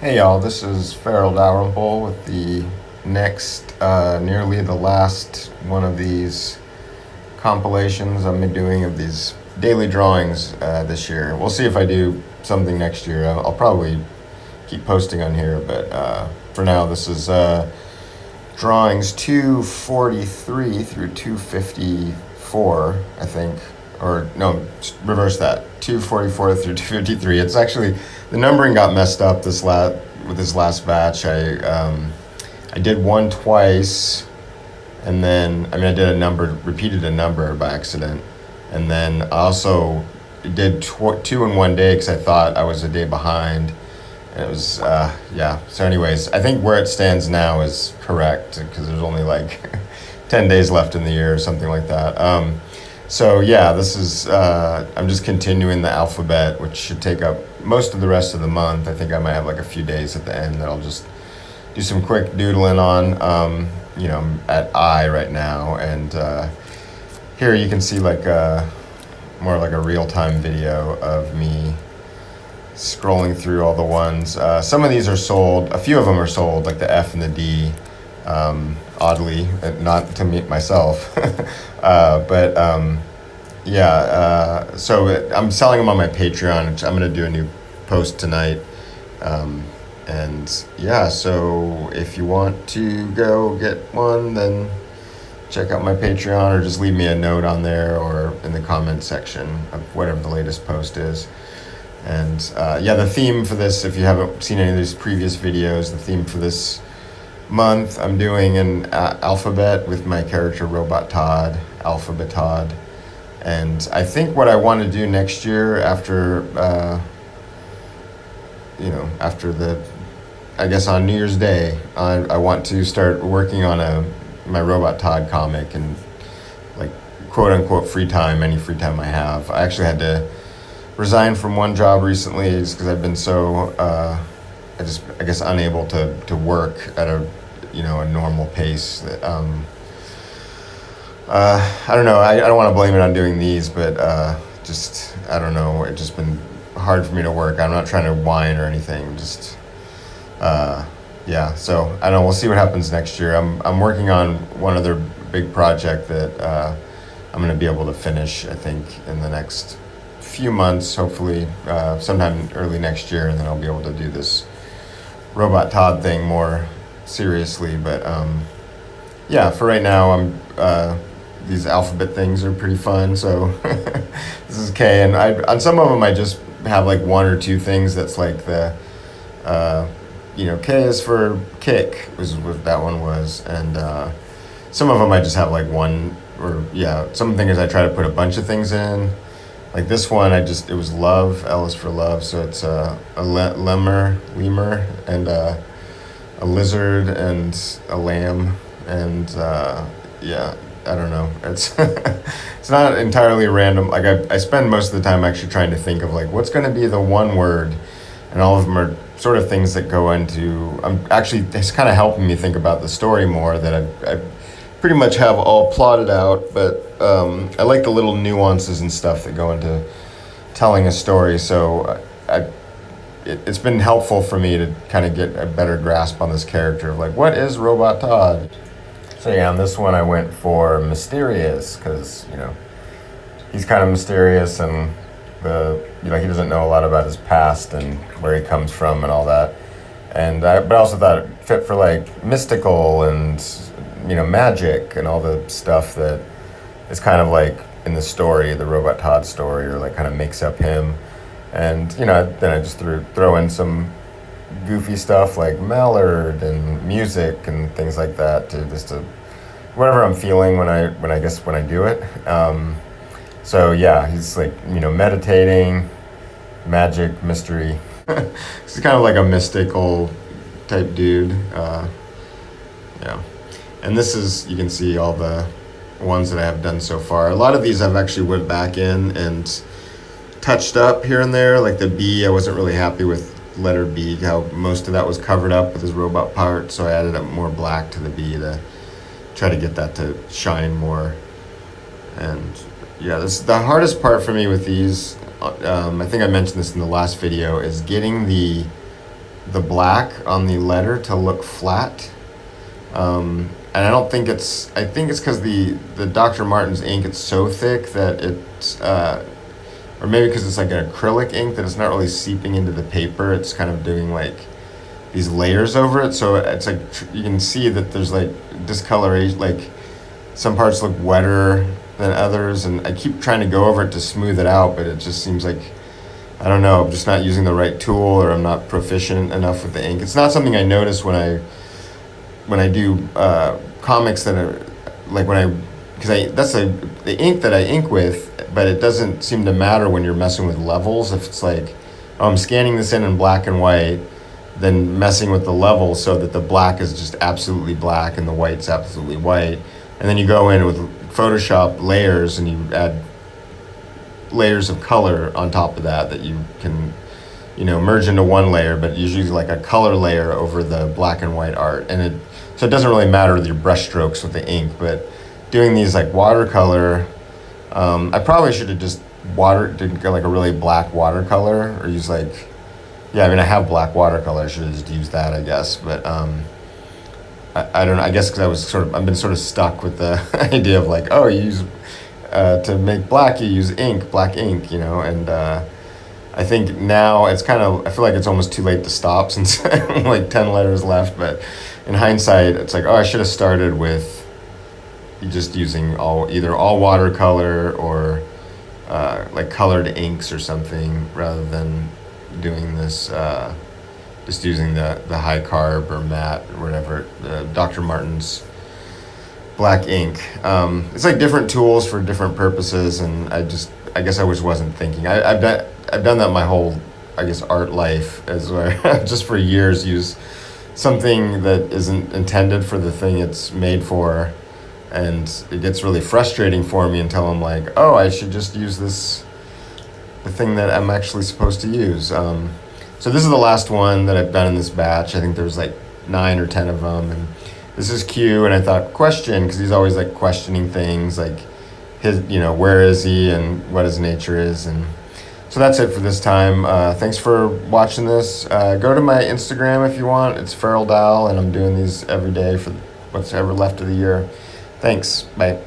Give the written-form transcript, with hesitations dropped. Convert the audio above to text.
Hey y'all, this is Farel Dalrymple with the next, nearly the last one of these compilations I'm doing of these daily drawings this year. We'll see if I do something next year. I'll probably keep posting on here, but for now this is drawings 243 through 254, I think. Or no, reverse that. 244 through 253. It's actually, the numbering got messed up with this last batch. I did one twice, and then I repeated a number by accident, and then I also did two in one day because I thought I was a day behind, and it was yeah. So anyways, I think where it stands now is correct because there's only like 10 days left in the year or something like that. So yeah, this is, I'm just continuing the alphabet, which should take up most of the rest of the month. I think I might have like a few days at the end that I'll just do some quick doodling on. You know, I'm at I right now, and here you can see like more like a real-time video of me scrolling through all the ones. Some of these are sold, a few of them are sold, like the F and the D. Oddly, not to meet myself, but so I'm selling them on my Patreon. I'm going to do a new post tonight, and yeah, so if you want to go get one, then check out my Patreon or just leave me a note on there or in the comment section of whatever the latest post is. And yeah, the theme for this, if you haven't seen any of these previous videos, the theme for this month I'm doing an alphabet with my character Robot Todd, Alphabet Todd. And I think what I want to do next year after after I guess on New Year's Day, I want to start working on my Robot Todd comic, and like quote unquote free time, any free time I have. I actually had to resign from one job recently just because I've been so I guess unable to work at a normal pace. I don't know. I don't want to blame it on doing these, but just I don't know. It's just been hard for me to work. I'm not trying to whine or anything. Just yeah. So I don't know. We'll see what happens next year. I'm working on one other big project that I'm going to be able to finish, I think, in the next few months. Hopefully, sometime early next year, and then I'll be able to do this Robot Todd thing more seriously. But yeah, for right now, these alphabet things are pretty fun. So this is K, and on some of them I just have like one or two things that's like the K is for kick was what that one was, and some of them I just have like one, or yeah, some things I try to put a bunch of things in. Like this one, it was love. L is for love, so it's a lemur, and a lizard and a lamb, and yeah, I don't know. It's it's not entirely random. Like I spend most of the time actually trying to think of like what's going to be the one word, and all of them are sort of things that go into. It's kind of helping me think about the story more, that I pretty much have all plotted out, but I like the little nuances and stuff that go into telling a story. So it's been helpful for me to kind of get a better grasp on this character of like, what is Robot Todd? So yeah, on this one I went for mysterious, because he's kind of mysterious, and he doesn't know a lot about his past and where he comes from and all that. But I also thought it fit for like mystical and magic and all the stuff that is kind of like in the story, the Robot Todd story, or like kind of makes up him. And then I just throw in some goofy stuff like mallard and music and things like that to whatever I'm feeling when I do it. So yeah, he's like meditating, magic, mystery. He's kind of like a mystical type dude. Yeah. And this is, you can see all the ones that I have done so far. A lot of these I've actually went back in and touched up here and there. Like the B, I wasn't really happy with letter B, how most of that was covered up with his robot part. So I added up more black to the B to try to get that to shine more. And yeah, the hardest part for me with these, I think I mentioned this in the last video, is getting the the black on the letter to look flat. And I don't think it's, I think it's because the Dr. Martin's ink, it's so thick that it's, or maybe because it's like an acrylic ink that it's not really seeping into the paper. It's kind of doing like these layers over it. So it's like, you can see that there's like discoloration, like some parts look wetter than others. And I keep trying to go over it to smooth it out, but it just seems like, I don't know, I'm just not using the right tool, or I'm not proficient enough with the ink. It's not something I notice when I do comics that are like because that's the ink that I ink with, but it doesn't seem to matter when you're messing with levels. If it's like, oh, I'm scanning this in black and white, then messing with the levels so that the black is just absolutely black and the white's absolutely white, and then you go in with Photoshop layers and you add layers of color on top of that you can, merge into one layer, but usually like a color layer over the black and white art. And so it doesn't really matter with your brush strokes with the ink, but doing these like watercolor, I probably should have just did like a really black watercolor, or use like, I have black watercolor, I should have just used that, I guess. But I don't know, I guess because I've been sort of stuck with the idea of like, oh, you use, to make black, you use black ink, and I think now it's kind of, I feel like it's almost too late to stop since like 10 letters left, but in hindsight, it's like, oh, I should have started with just using either all watercolor or like colored inks or something, rather than doing this, just using the high carb or matte or whatever, Dr. Martin's black ink. It's like different tools for different purposes, and I guess I just wasn't thinking. I've done that my whole, I guess, art life, as where just for years use something that isn't intended for the thing it's made for, and it gets really frustrating for me until I'm like, oh, I should just use the thing that I'm actually supposed to use. So this is the last one that I've done in this batch. I think there's like 9 or 10 of them, and this is Q, and I thought question, because he's always like questioning things, like his, where is he and what his nature is. And so that's it for this time. Thanks for watching this. Go to my Instagram if you want. It's Farel, and I'm doing these every day for what's ever left of the year. Thanks. Bye.